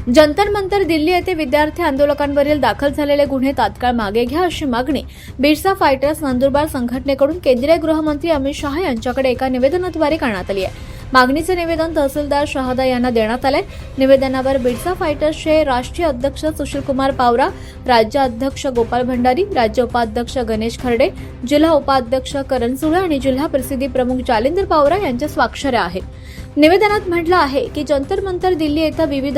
जंतर मंतर दिल्ली येथे विद्यार्थी आंदोलकांवरील दाखल झालेले गुन्हे तात्काळ मागे घ्या अशी मागणी बिरसा फायटर्स नंदुरबार संघटनेकडून केंद्रीय गृहमंत्री अमित शहा यांच्याकडे एका निवेदनाद्वारे करण्यात आली आहे। मागणीचे निवेदन तहसीलदार शहादा यांना देण्यात आले। निवेदनावर बिरसा फायटर्सचे राष्ट्रीय अध्यक्ष सुशीलकुमार पावरा, राज्य अध्यक्ष गोपाल भंडारी, राज्य उपाध्यक्ष गणेश खर्डे, जिल्हा उपाध्यक्ष करण सुळे आणि जिल्हा प्रसिद्धी प्रमुख जालिंदर पावरा यांच्या स्वाक्षऱ्या आहेत। निवेदनात म्हटलं आहे की जंतर मंतर दिल्ली येथे विविध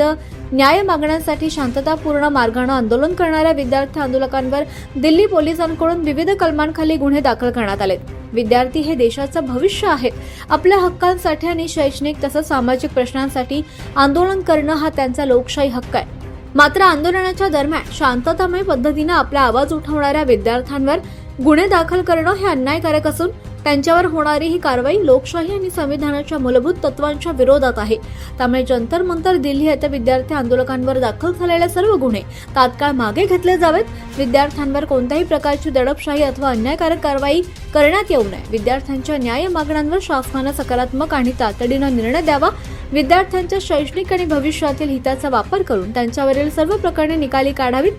न्याय मागण्यांसाठी शांततापूर्ण मार्गाने आंदोलन करणाऱ्या विद्यार्थी आंदोलकांवर दिल्ली पोलिसांकडून विविध कलमांखाली गुन्हे दाखल करण्यात आले। विद्यार्थी हे देशाचं भविष्य आहेत। आपल्या हक्कांसाठी आणि शैक्षणिक तसंच सामाजिक प्रश्नांसाठी आंदोलन करणं हा त्यांचा लोकशाही हक्क आहे। मात्र आंदोलनाच्या दरम्यान शांततामय पद्धतीने आपला आवाज उठवणाऱ्या विद्यार्थ्यांवर गुन्हे दाखल करणं हे अन्यायकारक असून त्यांच्यावर होणारी ही कारवाई लोकशाही आणि संविधानाच्या मूलभूत तत्वांच्या विरोधात आहे। त्यामुळे जंतर मंतर दिल्ली येथे विद्यार्थी आंदोलकांवर दाखल झालेले सर्व गुन्हे तात्काळ मागे घेतले जावेत। विद्यार्थ्यांवर कोणत्याही प्रकारची दडपशाही अथवा अन्यायकारक कारवाई करण्यात येऊ नये। विद्यार्थ्यांच्या न्याय मागण्यांवर शासनाने सकारात्मक आणि तातडीने निर्णय द्यावा। विद्यार्थ्यांच्या शैक्षणिक आणि भविष्यातील हिताचा वापर करून त्यांच्यावरील सर्व प्रकरणे निकाली काढावीत।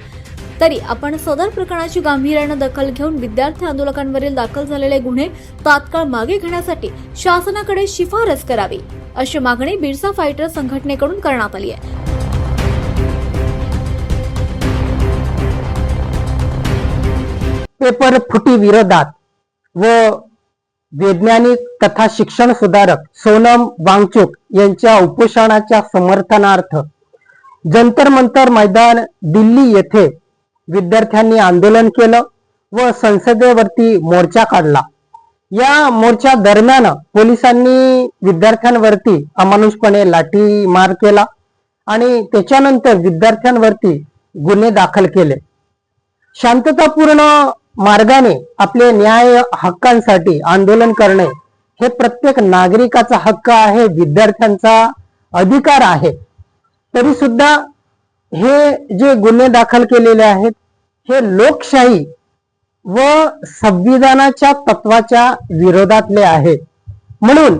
तरी आपण सदर प्रकरणाची गांभीर्याने दखल घेऊन विद्यार्थी आंदोलकांवरील दाखल झालेले गुन्हे तात्काळ मागे घेण्यासाठी शासनाकडे शिफारस करावी अशी मागणी बिरसा फायटर्स संघटनेकडून करण्यात आली आहे। पेपर फुटी विरोधात व वैज्ञानिक तथा शिक्षण सुधारक सोनम वांगचुक यांच्या उपोषणाच्या समर्थनार्थ जंतर मंतर मैदान दिल्ली येथे विद्यार्थ्यांनी आंदोलन केलं व संसदेवरती मोर्चा काढला। या मोर्चा दरम्यान पोलिसांनी विद्यार्थ्यांवरती अमानुषपणे लाठीमार केला आणि त्याच्यानंतर विद्यार्थ्यांवरती गुन्हे दाखल केले। शांततापूर्ण मार्गाने आपले न्याय हक्कांसाठी आंदोलन करणे हे प्रत्येक नागरिकाचा हक्क आहे, विद्यार्थ्यांचा अधिकार आहे। तरी सुद्धा हे जे गुन्हे दाखल केलेले आहेत हे लोकशाही व संविधानाच्या तत्वाच्या विरोधातले आहेत। म्हणून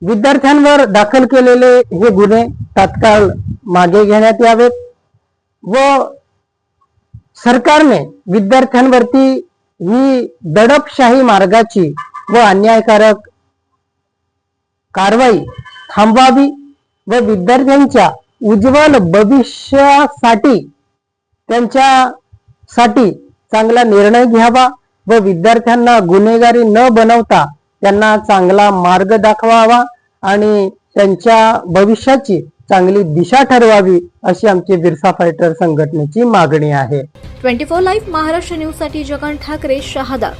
विद्यार्थ्यांवर दाखल केलेले हे गुन्हे तात्काळ मागे घेण्यात यावेत व सरकारने विद्यार्थ्यांवरती ही दडपशाही मार्गाची व अन्यायकारक कारवाई थांबवावी व विद्यार्थ्यांच्या उज्ज्वल भविष्यासाठी त्यांच्यासाठी चांगला निर्णय घ्यावा व विद्यार्थ्यांना गुन्हेगारी न बनवता त्यांना चांगला मार्ग दाखवावा आणि त्यांच्या भविष्याची चांगली दिशा ठरवावी अशी आमची बिरसा फायटर संघटनेची मागणी आहे। 24 लाईव्ह महाराष्ट्र न्यूज साठी जगन ठाकरे, शहादा।